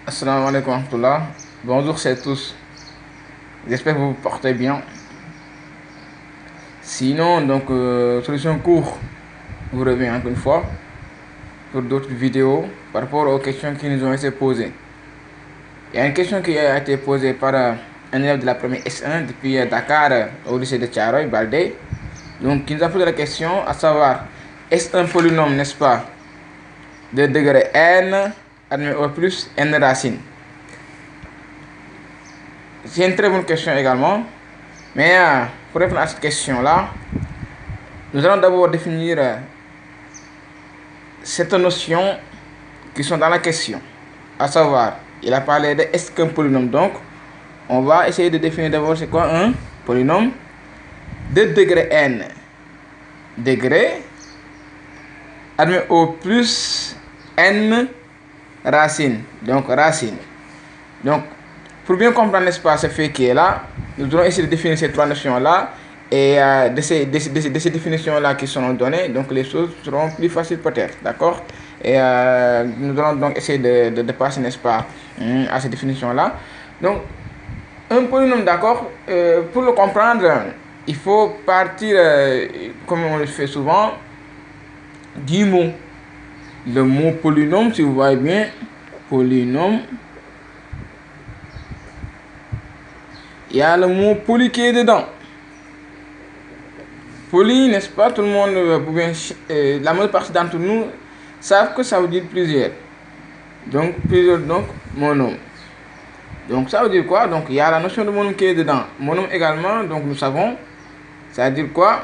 Assalamu alaikum wa rahmatullah. Bonjour c'est tous. J'espère que vous vous portez bien. Sinon, Solution Cours vous revient encore une fois pour d'autres vidéos par rapport aux questions qui nous ont été posées. Il y a une question qui a été posée par un élève de la première S1 depuis Dakar au lycée de Thiaroye, Baldé. Donc, qui nous a posé la question à savoir, est-ce un polynôme, n'est-ce pas, de degré n admis au plus n racines? C'est une très bonne question également. Mais pour répondre à cette question-là, nous allons d'abord définir certaines notions qui sont dans la question. À savoir, il a parlé de est-ce qu'un polynôme. Donc, on va essayer de définir d'abord c'est quoi un polynôme de degré n. Degré admis au plus n racines. Donc, racines. Donc, pour bien comprendre, n'est-ce pas, ce fait qui est là, nous allons essayer de définir ces trois notions-là. Et de ces définitions-là qui seront données, donc les choses seront plus faciles peut-être, d'accord? Et nous allons donc essayer de passer, n'est-ce pas, à ces définitions-là. Donc, un polynôme, d'accord, pour le comprendre, il faut partir, comme on le fait souvent, du mot. Le mot polynôme, si vous voyez bien, polynôme. Il y a le mot poly qui est dedans. Poly, n'est-ce pas? Tout le monde, la majeure partie d'entre nous savent que ça veut dire plusieurs. Donc, plusieurs, donc, monôme. Donc, ça veut dire quoi? Donc, il y a la notion de monôme qui est dedans. Monôme également, donc, nous savons, ça veut dire quoi?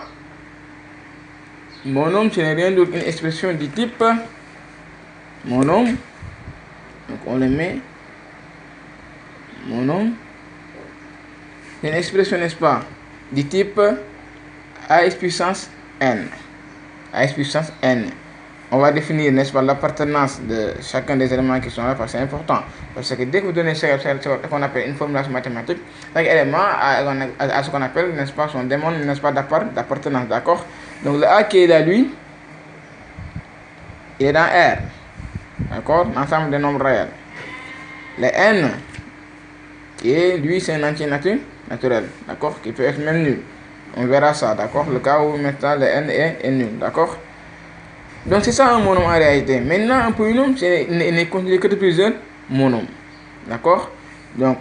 Monôme, ce n'est rien d'autre qu'une expression du type monôme. Donc, on le met. Monôme. C'est une expression, n'est-ce pas, du type AX puissance n. AX puissance n. On va définir, n'est-ce pas, l'appartenance de chacun des éléments qui sont là, parce que c'est important. Parce que dès que vous donnez ce qu'on appelle une formulation mathématique, chaque élément a ce qu'on appelle, n'est-ce pas, son démon, n'est-ce pas, d'appartenance, d'accord? Donc le A qui est là, lui, il est dans R, d'accord, l'ensemble des nombres réels. Le n, qui est, lui, c'est un entier naturel, d'accord, qui peut être même nul. On verra ça, d'accord, le cas où maintenant le n est nul, d'accord. Donc c'est ça un monôme en réalité. Maintenant un polynôme n'est constitué que de plusieurs monômes, d'accord. Donc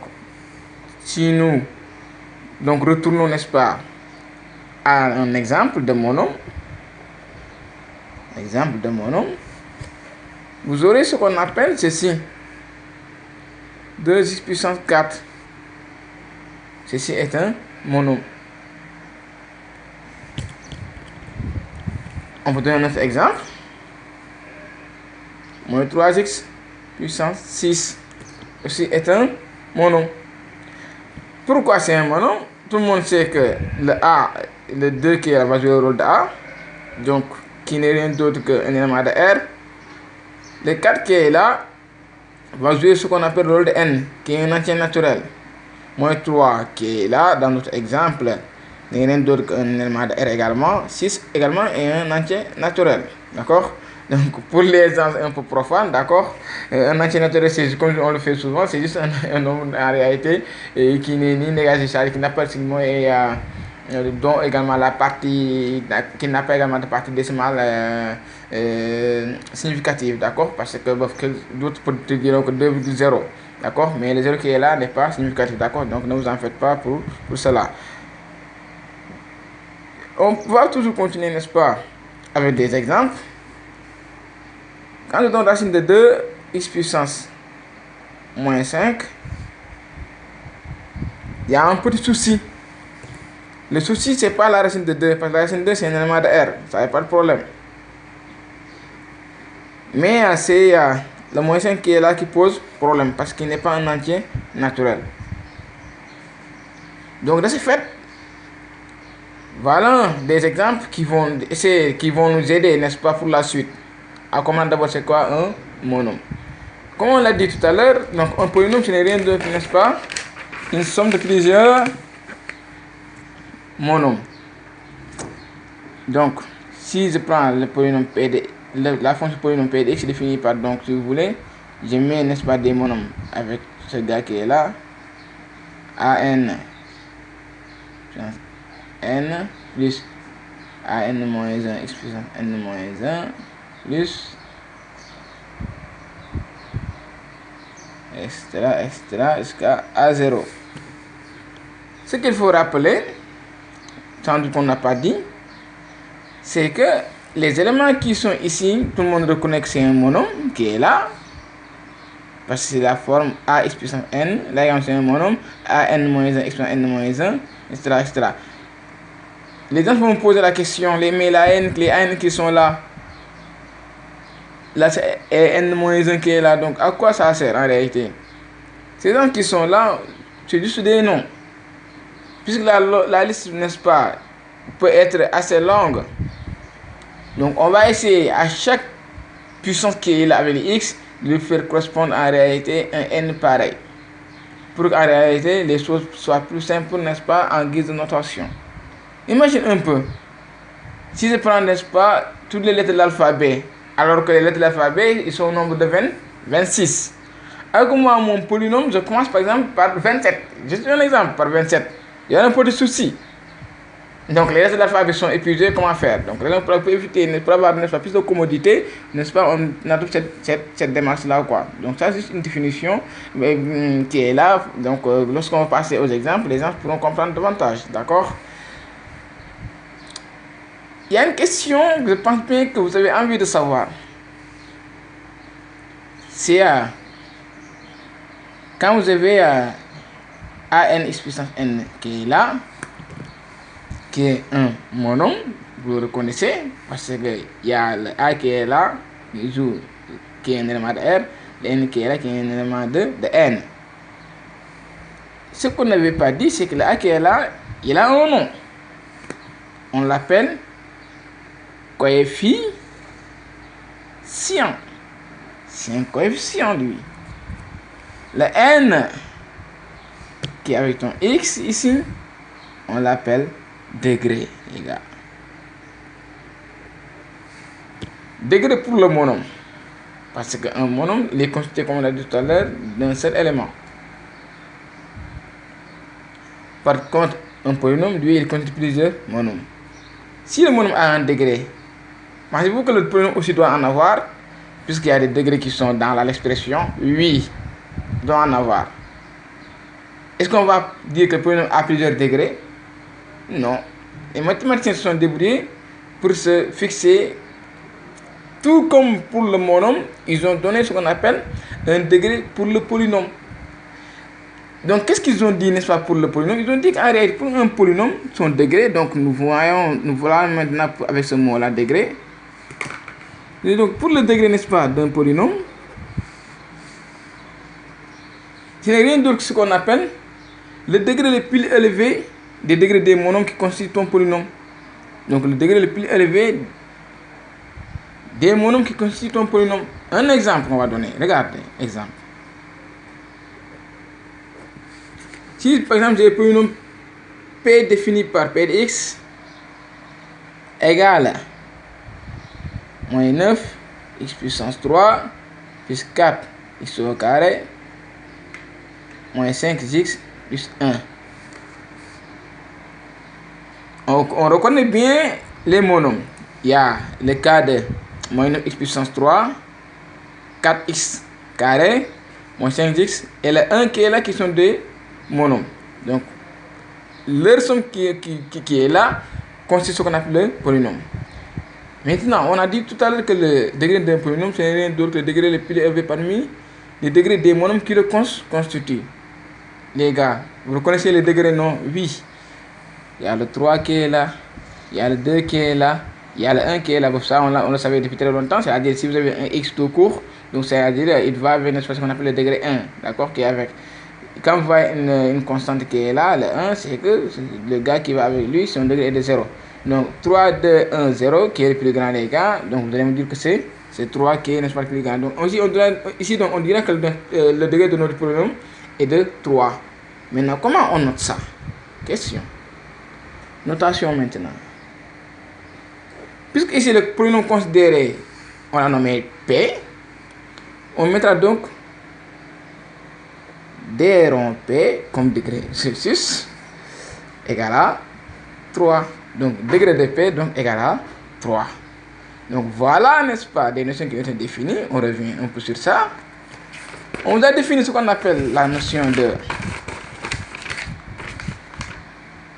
si nous retournons, n'est-ce pas, à un exemple de monôme, vous aurez ce qu'on appelle ceci, 2x puissance 4. Ceci est un monôme. On peut donner un autre exemple. Moins 3x puissance 6. Ceci est un monôme. Pourquoi c'est un monôme? Tout le monde sait que le A, le 2 qui est là, va jouer le rôle de A. Donc, qui n'est rien d'autre qu'un élément de R. Le 4 qui est là va jouer ce qu'on appelle le rôle de N, qui est un entier naturel. Moins 3 qui est là, dans notre exemple, n'est rien d'autre qu'un élément de R également. 6 également est un entier naturel, d'accord. Donc pour les gens un peu profanes, d'accord, un entier naturel, c'est comme on le fait souvent, c'est juste un nombre en réalité qui n'est ni négatif, qui n'a pas de signe, et dont également la partie qui n'a pas également de partie décimale significative, d'accord, parce que d'autres peuvent te dire que 2,0, d'accord, mais le 0 qui est là n'est pas significatif, d'accord, donc ne vous en faites pas pour cela. On va toujours continuer, n'est-ce pas, avec des exemples. Quand nous donnons racine de 2, x puissance moins 5, il y a un petit souci. Le souci, c'est pas la racine de 2, parce que la racine de 2, c'est un élément de R, ça n'a pas de problème. Mais c'est le moins 5 qui est là qui pose problème, parce qu'il n'est pas un entier naturel. Donc, de ce fait, voilà des exemples qui vont nous aider, n'est-ce pas, pour la suite. À comprendre d'abord c'est quoi un monôme. Comme on l'a dit tout à l'heure, donc un polynôme ce n'est rien d'autre, n'est-ce pas, une somme de plusieurs monômes. Donc si je prends le polynôme PD, la fonction polynôme PD, c'est défini par, donc si vous voulez, je mets, n'est-ce pas, des monomes avec ce gars qui est là. AN N plus AN moins 1 x puissance N moins 1 plus etc. Jusqu'à A0. Ce qu'il faut rappeler, sans doute qu'on n'a pas dit, c'est que les éléments qui sont ici, tout le monde reconnaît que c'est un monome qui est là, parce que c'est la forme A x puissance N, là c'est un monome, AN moins 1 x puissance N moins 1, etc. Les gens vont me poser la question, les AN qui sont là, là c'est N-1 qui est là, donc à quoi ça sert en réalité? Ces gens qui sont là, c'est juste des noms. Puisque la liste, n'est-ce pas, peut être assez longue. Donc on va essayer à chaque puissance qui est là avec les X, de faire correspondre en réalité un N pareil. Pour qu'en réalité les choses soient plus simples, n'est-ce pas, en guise de notation. Imagine un peu, si je prends, n'est-ce pas, toutes les lettres de l'alphabet, alors que les lettres de l'alphabet, ils sont au nombre de 26. Avec moi, mon polynôme, je commence par exemple par 27. Juste un exemple, par 27. Il y a un peu de souci. Donc les lettres de l'alphabet sont épuisées, comment faire? Donc pour éviter, pour avoir, n'est-ce pas, plus de commodité, n'est-ce pas, on adopte cette démarche-là, quoi. Donc ça, c'est juste une définition qui est là. Donc lorsqu'on va passer aux exemples, les gens pourront comprendre davantage, d'accord? Il y a une question que je pense bien que vous avez envie de savoir. C'est quand vous avez AN x puissance N qui est là, qui est un monome, vous le reconnaissez, parce qu'il y a le A qui est là, qui est un élément de R, le N qui est là, qui est un élément de N. Ce qu'on n'avait pas dit, c'est que le A qui est là, il a un nom. On l'appelle coefficient. C'est un coefficient, lui. Le N qui est avec ton X ici, on l'appelle degré, les gars. Degré pour le monome. Parce qu'un monome, il est constitué, comme on l'a dit tout à l'heure, d'un seul élément. Par contre, un polynôme, lui, il constitue plusieurs monômes. Si le monôme a un degré, pensez-vous que le polynôme aussi doit en avoir? Puisqu'il y a des degrés qui sont dans l'expression, oui, il doit en avoir. Est-ce qu'on va dire que le polynôme a plusieurs degrés? Non. Les mathématiciens se sont débrouillés pour se fixer, tout comme pour le monôme, ils ont donné ce qu'on appelle un degré pour le polynôme. Donc, qu'est-ce qu'ils ont dit, n'est-ce pas, pour le polynôme? Ils ont dit qu'en réalité, pour un polynôme, son degré, donc nous voilà maintenant avec ce mot-là, degré. Et donc, pour le degré, n'est-ce pas, d'un polynôme, ce n'est rien d'autre que ce qu'on appelle le degré le plus élevé des degrés des monômes qui constituent ton polynôme. Donc, le degré le plus élevé des monômes qui constituent ton polynôme. Un exemple qu'on va donner. Regardez, exemple. Si, par exemple, j'ai le polynôme P défini par P de x égale moins 9 x puissance 3 plus 4 x au carré moins 5x plus 1. On reconnaît bien les monômes. Il y a le cas de moins 9x puissance 3, 4x carré, moins 5x, et le 1 qui est là qui sont des monômes. Donc, leur somme qui est là constitue ce qu'on appelle le polynôme. Maintenant, on a dit tout à l'heure que le degré d'un polynôme, c'est rien d'autre que le degré le plus élevé parmi les degrés des monômes qui le constituent. Les gars, vous reconnaissez les degrés, non? Oui. Il y a le 3 qui est là, il y a le 2 qui est là, il y a le 1 qui est là. Ça, on le savait depuis très longtemps. C'est-à-dire, si vous avez un x tout court, donc c'est-à-dire, il va avec ce qu'on appelle le degré 1, d'accord, qui est avec. Quand vous voyez une constante qui est là, le 1, c'est que le gars qui va avec lui, son degré est de 0. Donc 3, 2, 1, 0, qui est le plus grand des gars. Donc vous allez me dire que c'est 3 qui est, n'est-ce pas, le plus grand. Donc ici, on dirait que le degré de notre polynôme est de 3. Maintenant, comment on note ça? Question. Notation maintenant. Puisque ici, le polynôme considéré, on l'a nommé P. On mettra donc d rond P comme degré Celsius égale à 3. Donc degré de P donc égale à 3. Donc voilà, n'est-ce pas, des notions qui ont été définies. On revient un peu sur ça. On vous a défini ce qu'on appelle la notion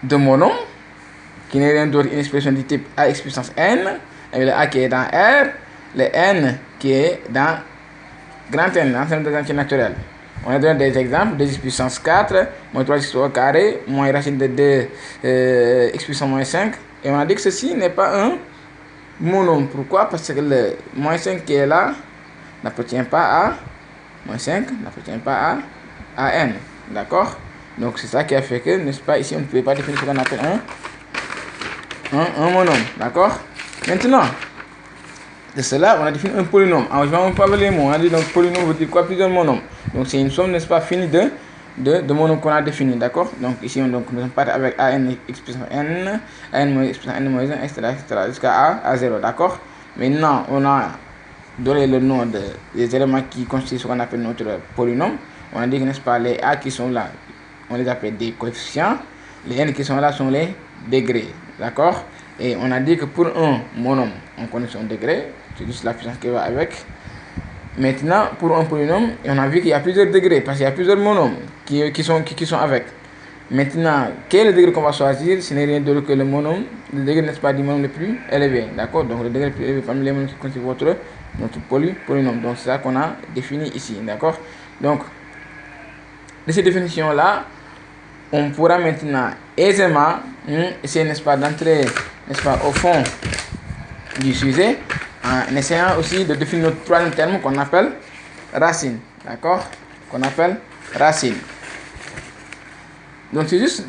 de monôme, qui n'est rien d'autre qu'une expression du type ax puissance n, avec le a qui est dans R, le n qui est dans grand N, en termes de quantité naturelle. On a donné des exemples, 2x puissance 4, moins 3x au carré, moins racine de 2, x puissance moins 5. Et on a dit que ceci n'est pas un monôme. Pourquoi? Parce que le moins 5 qui est là n'appartient pas à moins 5, n'appartient pas à n. D'accord? Donc c'est ça qui a fait que, n'est-ce pas, ici on ne pouvait pas définir ce qu'on appelle un monôme. D'accord? Maintenant, de cela, on a défini un polynôme. Alors, je vais pas les mots. On a dit donc polynôme veut dire quoi? Plusieurs monômes. Donc c'est une somme, n'est-ce pas, finie de monômes qu'on a défini. D'accord? Donc ici, nous partons avec an x puissance n, an moins x puissance n moins 1, etc. jusqu'à à 0. D'accord? Maintenant, on a donné le nom des éléments qui constituent ce qu'on appelle notre polynôme. On a dit que, n'est-ce pas, les a qui sont là, on les appelle des coefficients. Les n qui sont là sont les degrés. D'accord? Et on a dit que pour un monôme, on connaît son degré. C'est juste la puissance qui va avec. Maintenant, pour un polynôme, on a vu qu'il y a plusieurs degrés, parce qu'il y a plusieurs monômes qui sont avec. Maintenant, quel est le degré qu'on va choisir? Ce n'est rien d'autre que le monôme, le degré, n'est-ce pas, du monôme le plus élevé. D'accord? Donc le degré le plus élevé parmi les monômes qui constituent notre polynôme. Donc c'est ça qu'on a défini ici. D'accord? Donc, de ces définitions-là, on pourra maintenant aisément essayer, n'est-ce pas, d'entrer, n'est-ce pas, au fond du sujet, en essayant aussi de définir notre troisième terme qu'on appelle racine. D'accord? Qu'on appelle racine. Donc c'est juste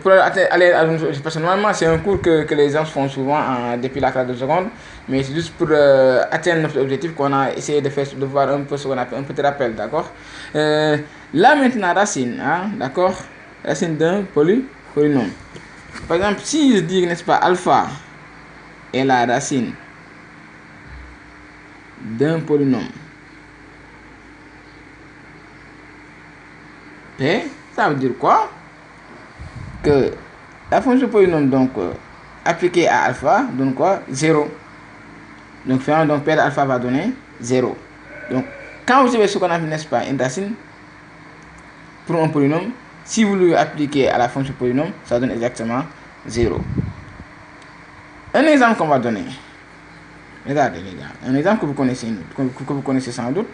pour aller à personnellement, c'est un cours que les gens font souvent depuis la classe de seconde, mais c'est juste pour atteindre notre objectif qu'on a essayé de faire, de voir un peu ce qu'on appelle un petit rappel. D'accord? Là maintenant, racine, hein, d'accord? Racine d'un polynôme. Par exemple, si je dis, n'est-ce pas, alpha est la racine d'un polynôme P, ça veut dire quoi? Que la fonction polynôme donc appliquée à alpha donne quoi? 0. Donc finalement, donc P de alpha va donner 0. Donc quand vous avez ce qu'on appelle, n'est-ce pas, une racine pour un polynôme, si vous lui appliquez à la fonction polynôme, ça donne exactement 0. Un exemple qu'on va donner. Regardez les gars, un exemple que vous connaissez sans doute.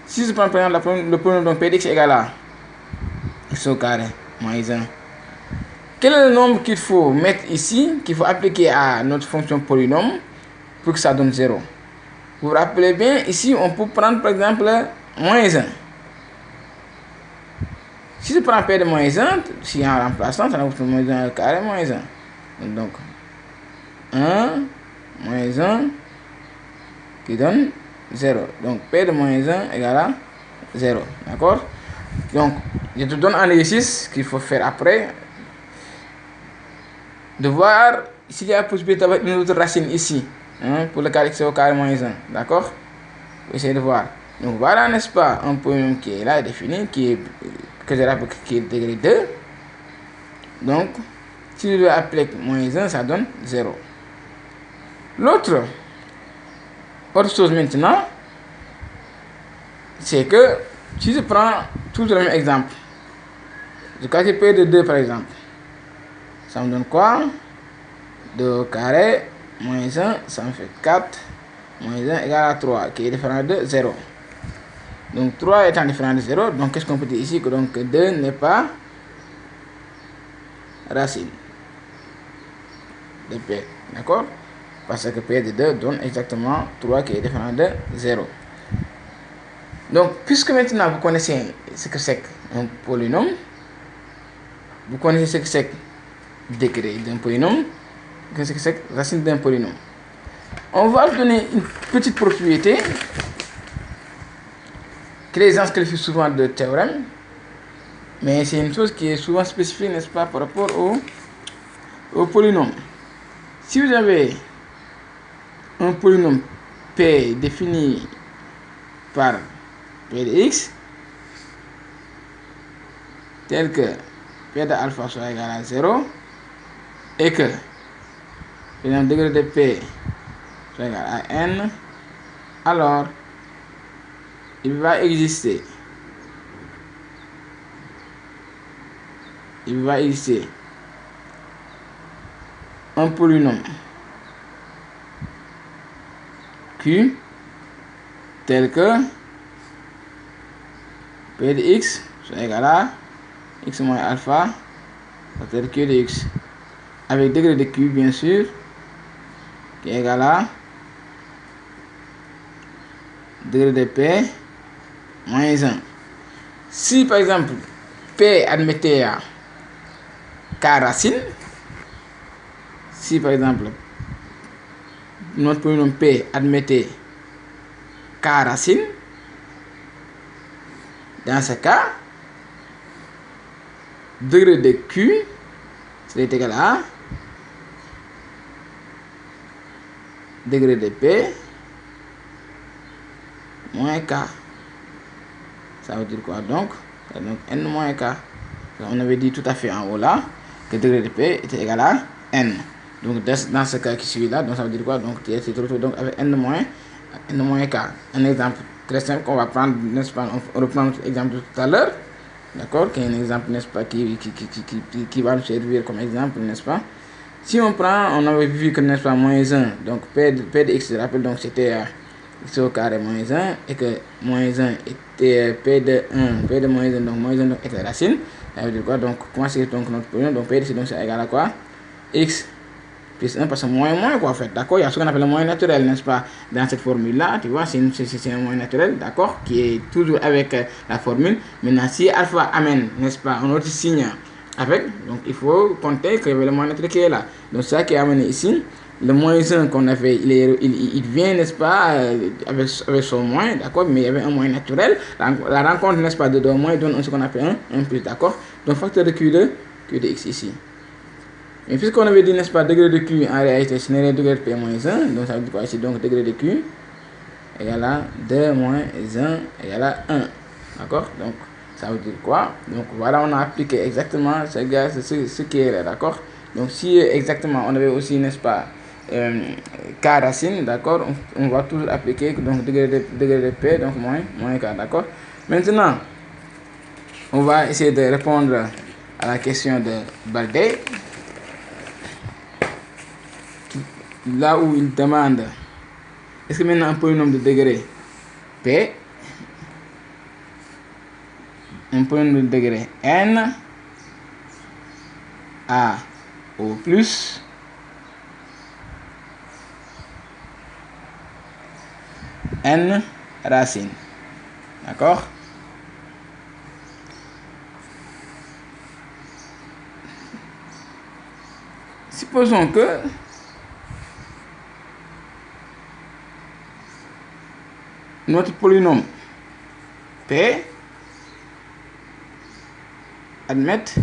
Si je prends par exemple le polynôme donc P de x égale à x au carré moins 1. Quel est le nombre qu'il faut mettre ici, qu'il faut appliquer à notre fonction polynôme pour que ça donne 0? Vous vous rappelez bien, ici on peut prendre par exemple moins 1. Si je prends P de moins 1, si en remplaçant, ça va vous faire moins 1 au carré moins 1. Donc 1 moins 1 qui donne 0. Donc P de moins 1 égale à 0. D'accord? Donc je te donne un exercice qu'il faut faire après. De voir s'il y a possibilité d'avoir une autre racine ici. Hein, pour le cas x au carré moins 1. D'accord? Essayez de voir. Donc voilà, n'est-ce pas, un polynôme qui est là défini, que je rappelle qui est degré 2. Donc, si je applique moins 1, ça donne 0. Autre chose maintenant, c'est que si je prends tout le même exemple, je calcule P de 2 par exemple, ça me donne quoi? 2 au carré moins 1, ça me fait 4, moins 1 égale à 3, qui est différent de 0. Donc 3 étant différent de 0, donc qu'est-ce qu'on peut dire ici? Que donc 2 n'est pas racine de P. D'accord? Parce que P de 2 donne exactement 3 qui est différent de 0. Donc, puisque maintenant vous connaissez ce que c'est qu'un polynôme, vous connaissez ce que c'est que degré d'un polynôme, ce que c'est que racine d'un polynôme. On va vous donner une petite propriété que les gens qualifient souvent de théorème, mais c'est une chose qui est souvent spécifiée, n'est-ce pas, par rapport au polynôme. Si vous avez un polynôme P défini par P de X tel que P de alpha soit égal à 0 et que le degré de P soit égal à N, alors il va exister un polynôme Q tel que P de X soit égal à X moins alpha facteur Q de X avec degré de Q bien sûr qui est égal à degré de P moins 1. Si par exemple P admettait à K racine, si par exemple notre polynôme P admettait K racine, dans ce cas, degré de Q serait égal à degré de P moins K. Ça veut dire quoi donc N moins K. On avait dit tout à fait en haut là que degré de P était égal à N. Donc dans ce cas qui suit là, donc ça veut dire quoi? Donc tu te retrouves donc avec N moins K. Un exemple très simple qu'on va prendre, n'est-ce pas? On reprend notre exemple de tout à l'heure. D'accord? Qui est un exemple, n'est-ce pas, qui va nous servir comme exemple, n'est-ce pas? Si on prend, on avait vu que, n'est-ce pas, moins 1, donc P de X, je rappelle, donc c'était X au carré moins 1, et que moins 1 était P de 1, P de moins 1, donc moins 1 donc, était racine. Ça veut dire quoi? Donc, comment c'est donc notre polynôme? Donc, P de X, donc c'est égal à quoi? X plus 1, parce que moins, quoi, en fait, d'accord? Il y a ce qu'on appelle le moins naturel, n'est-ce pas? Dans cette formule-là, tu vois, c'est un moins naturel, d'accord? Qui est toujours avec la formule. Maintenant, si alpha amène, n'est-ce pas, un autre signe avec, donc il faut compter qu'il y avait le moins naturel qui est là. Donc, ça qui est amené ici, le moins 1 qu'on avait, il vient, n'est-ce pas, avec son moins, d'accord? Mais il y avait un moins naturel. La rencontre, n'est-ce pas, de deux moins donne ce qu'on appelle un plus, d'accord? Donc, facteur de Q de X ici. Mais puisqu'on avait dit, n'est-ce pas, degré de Q, en réalité, ce n'est degré de P moins 1, donc ça veut dire quoi ici? Donc, degré de Q égale à 2 moins 1 égale à 1. D'accord? Donc, ça veut dire quoi? Donc, voilà, on a appliqué exactement ce qui est là, d'accord? Donc, si exactement, on avait aussi, n'est-ce pas, K racine, d'accord? On va toujours appliquer, donc, degré de P, donc, moins K, d'accord? Maintenant, on va essayer de répondre à la question de Baldé. Là où il demande est-ce que maintenant un polynôme de degré P, un polynôme de degré N a au plus N racine, d'accord? Supposons que notre polynôme P admette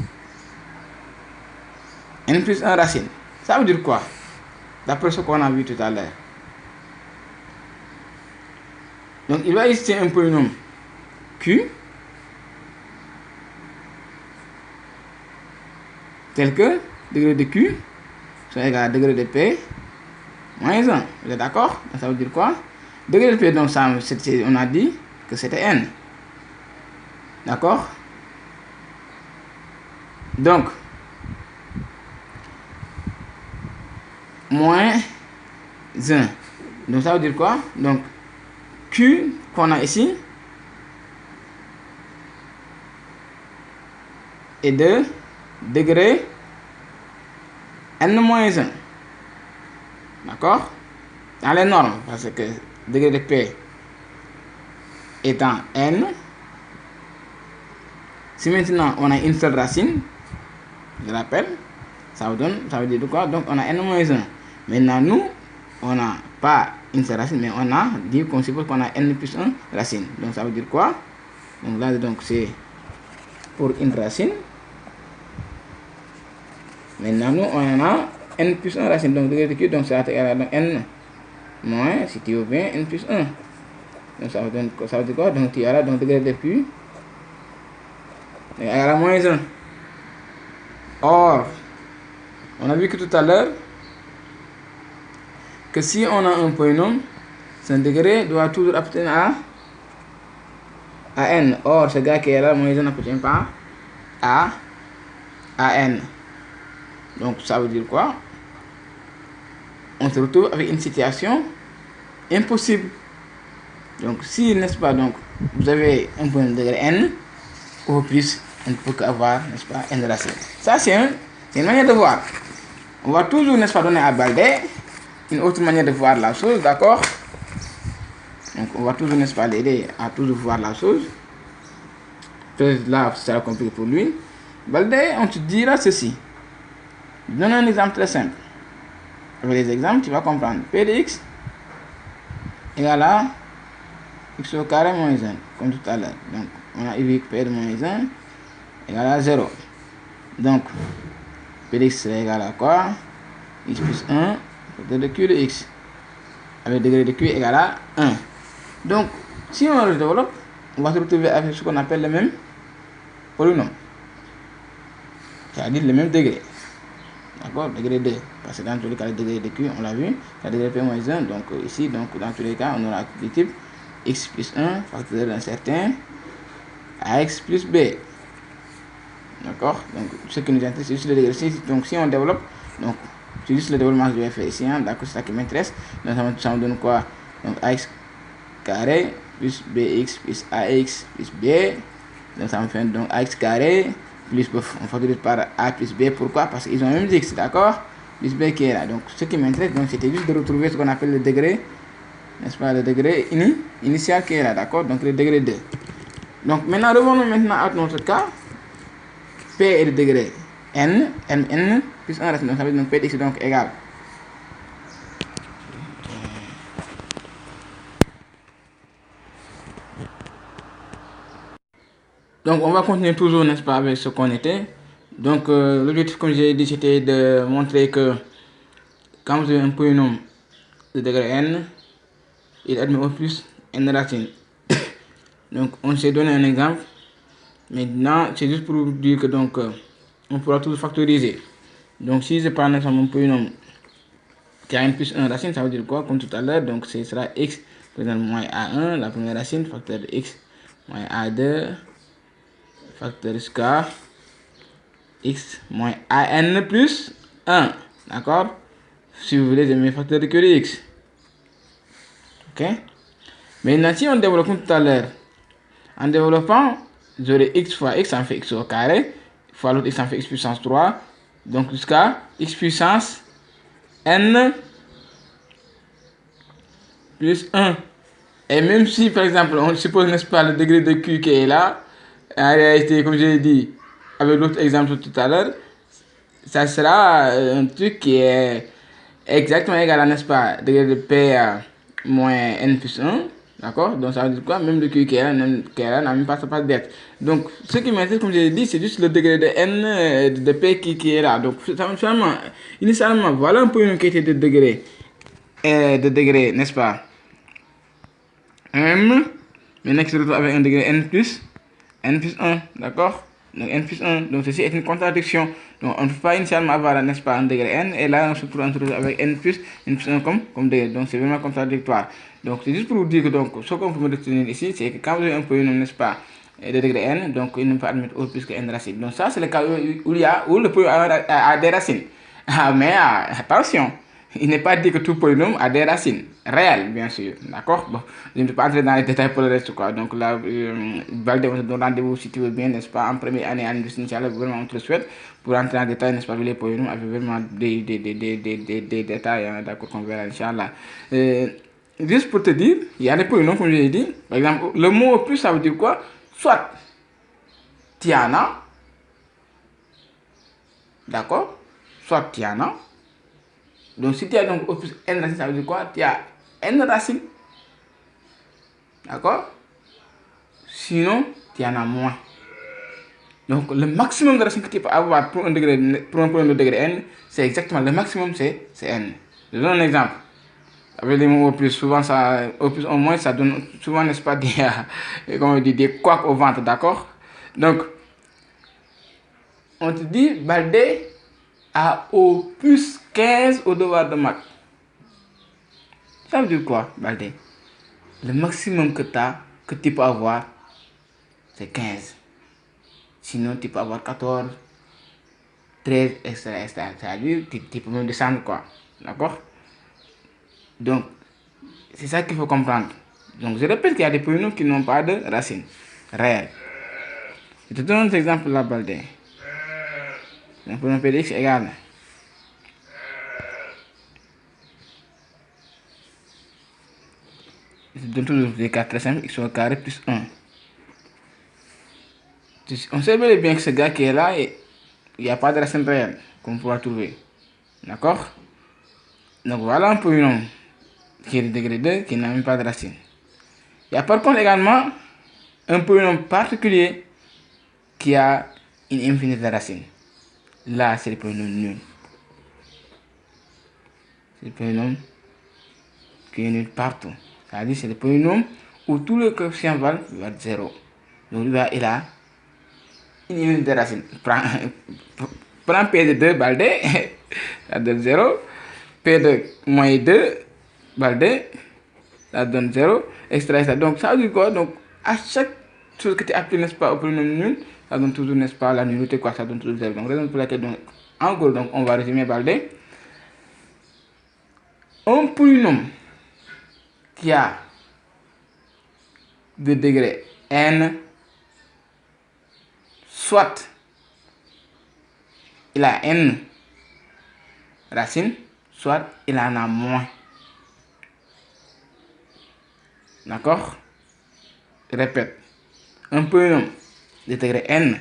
N plus 1 racine. Ça veut dire quoi? D'après ce qu'on a vu tout à l'heure. Donc, il va exister un polynôme Q tel que degré de Q soit égal à degré de P moins 1. Vous êtes d'accord? Ça veut dire quoi? Degré de P, donc ça, on a dit que c'était N. D'accord? Donc, moins 1. Donc, ça veut dire quoi? Donc, Q qu'on a ici est de degré N-1. D'accord? Dans les normes, parce que degré de P étant N, si maintenant on a une seule racine, je rappelle, ça veut dire quoi? Donc on a N-1. Maintenant nous, on n'a pas une seule racine, mais on a dit qu'on suppose qu'on a N plus 1 racine. Donc ça veut dire quoi? Donc là, donc c'est pour une racine. Maintenant nous, on a N plus 1 racine. Donc degré de Q, donc ça va être égal à N moins, si tu veux bien, N plus 1. Donc ça veut dire quoi? Donc tu auras donc degré de q égal à moins 1. Or, on a vu que tout à l'heure que si on a un polynôme, son degré doit toujours appartenir à n. Or, ce gars qui est là, moins 1 n'appartient pas à n. Donc ça veut dire quoi? On se retrouve avec une situation impossible. Donc si, n'est-ce pas, donc vous avez un polynôme de degré n, au plus, on ne peut qu'avoir, n'est-ce pas, n racine. Ça, c'est une manière de voir. On va toujours, n'est-ce pas, donner à Baldé une autre manière de voir la chose, d'accord? Donc on va toujours, n'est-ce pas, l'aider à toujours voir la chose. Peut-être là, ça sera compliqué pour lui. Baldé, on te dira ceci. Donne un exemple très simple. Avec les exemples, tu vas comprendre. P de x égale à x au carré moins 1, comme tout à l'heure. Donc, on a vu que P de moins 1 égale à 0. Donc, P de x serait égal à quoi? X plus 1, facteur de q de x. Avec degré de q égale à 1. Donc, si on le développe, on va se retrouver avec ce qu'on appelle le même polynôme. C'est-à-dire le même degré. D'accord? Degré 2. Parce que dans tous les cas, le degré de q, on l'a vu, c'est degré p moins 1. Donc ici, donc, dans tous les cas, on aura du type x plus 1, facteur d'un certain, ax plus b. D'accord? Donc ce qui nous intéresse, c'est juste le degré. Donc si on développe, donc c'est juste le développement que je vais faire ici. Hein, d'accord? C'est ça qui m'intéresse. Donc ça me donne quoi? Donc ax carré plus bx plus ax plus b. Donc ça me fait donc ax carré plus, on factorise par a plus b. Pourquoi? Parce qu'ils ont le même x, d'accord? Plus b qui est là. Donc ce qui m'intéresse, donc c'était juste de retrouver ce qu'on appelle le degré, n'est-ce pas, le degré initial qui est là, d'accord? Donc le degré 2. Donc maintenant, revenons maintenant à notre cas. P est le degré n plus 1 racine. Donc ça veut dire que P de x donc égal. Donc on va continuer toujours, n'est-ce pas, avec ce qu'on était. Donc l'objectif, comme j'ai dit, c'était de montrer que quand vous avez un polynôme de degré n, il admet au plus n racines. Donc on s'est donné un exemple. Maintenant, c'est juste pour vous dire que donc on pourra toujours factoriser. Donc si je prends un polynôme qui a n plus 1 racine, ça veut dire quoi? Comme tout à l'heure, donc ce sera x par exemple moins a1, la première racine, facteur de x moins a2, facteur de square x moins an plus 1. D'accord? Si vous voulez, j'ai mes facteurs de q de x. Ok? Maintenant, si on développe comme tout à l'heure, en développant, j'aurai x fois x, ça en fait x au carré, fois l'autre x, ça en fait x puissance 3. Donc jusqu'à x puissance n plus 1. Et même si, par exemple, on suppose, n'est-ce pas, le degré de q qui est là, en réalité, comme je l'ai dit, avec l'autre exemple tout à l'heure, ça sera un truc qui est exactement égal à, n'est-ce pas, degré de p moins n plus 1. D'accord? Donc ça veut dire quoi? Même le q qui est là n'a même pas d'être. Donc ce qui m'intéresse, comme je l'ai dit, c'est juste le degré de n de p qui est là. Donc finalement, initialement, voilà un peu une quantité de degré, n'est-ce pas? M, maintenant qui se retrouve avec un degré n plus 1, d'accord? Donc n plus 1, donc ceci est une contradiction. Donc on ne peut pas initialement avoir, n'est-ce pas, un degré n, et là on se retrouve avec n plus 1 comme degré. Donc c'est vraiment contradictoire. Donc c'est juste pour vous dire que donc, ce qu'on peut me retenir ici, c'est que quand vous avez un polynôme, n'est-ce pas, de degré n, donc il ne peut pas admettre au plus que n racines. Donc ça c'est le cas où le polynôme a des racines. Ah, mais attention, il n'est pas dit que tout polynôme a des racines réelles, bien sûr, d'accord? Bon, je ne vais pas entrer dans les détails pour le reste, quoi. Donc là, Baldé, on se donne rendez-vous si tu veux bien, n'est-ce pas, en première année à l'université, Inch'Allah, vraiment on te le souhaite, pour entrer en détail, n'est-ce pas, avec les polynômes, avec vraiment des détails, hein, d'accord, qu'on verra, Inch'Allah. Juste pour te dire, il y a des polynômes, comme je l'ai dit, par exemple, le mot au plus, ça veut dire quoi? Soit Tiana, d'accord? Soit Tiana. Donc si tu as donc au plus n racine, ça veut dire quoi? Tu as n racines. D'accord? Sinon, tu en as moins. Donc le maximum de racines que tu peux avoir pour un polynôme de degré n, c'est exactement le maximum, c'est n. Je donne un exemple. Avec les mots au plus, souvent ça, au plus, au moins ça donne souvent, n'est-ce pas, comment on dit, des couacs au ventre, d'accord? Donc, on te dit, Baldé a au plus 15 au devoir de maths. Ça veut dire quoi, Baldé? Le maximum que tu peux avoir, c'est 15. Sinon, tu peux avoir 14, 13, etc. C'est-à-dire, tu peux même descendre, quoi. D'accord? Donc, c'est ça qu'il faut comprendre. Donc, je répète qu'il y a des polynômes qui n'ont pas de racine réelle. Je te donne un exemple là, Baldé. Un polynôme P de x égale. Je te donne toujours des cas très simples, x au carré plus 1. On sait bien que ce gars qui est là, il n'y a pas de racine réelle qu'on pourra trouver. D'accord? Donc voilà un polynôme qui est de degré 2 qui n'a même pas de racine. Il y a par contre également un polynôme particulier qui a une infinité de racines. Là, c'est le polynôme nul. C'est le polynôme qui est nul partout. C'est-à-dire c'est le polynôme où tous les coefficients valent 0. Donc il a une unité de racine. Prends P de 2 Baldé, ça donne 0. P de moins 2 Baldé, ça donne 0. Extra. Donc ça veut dire quoi? Donc à chaque chose que tu appliques, n'est-ce pas, au polynôme nul, ça donne toujours, n'est-ce pas, la nullité, quoi, ça donne toujours 0. Donc raison pour laquelle, donc, en gros, donc, on va résumer Baldé. Un polynôme qui a de degré n, soit il a n racines, soit il en a moins. D'accord? Je répète. Un polynôme de degré n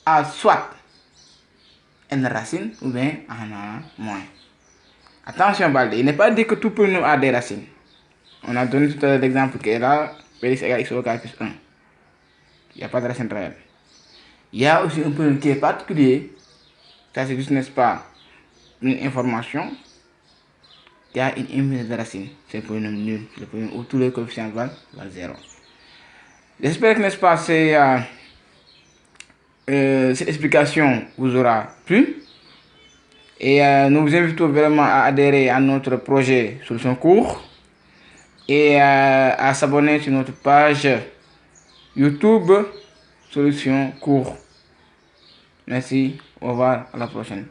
a soit n racines ou bien en a moins. Attention, Baldé, il n'est pas dit que tout polynôme a des racines. On a donné tout à l'heure l'exemple qui est là, Px égale x au carré plus 1. Il n'y a pas de racine réelle. Il y a aussi un polynôme qui est particulier. Ça, c'est juste, n'est-ce pas, une information qui a une infinité de racines. C'est un polynôme nul. C'est le polynôme où tous les coefficients valent 0. J'espère que, n'est-ce pas, cette explication vous aura plu. Et nous vous invitons vraiment à adhérer à notre projet Solution Cours et à s'abonner sur notre page YouTube Solution Cours. Merci, au revoir, à la prochaine.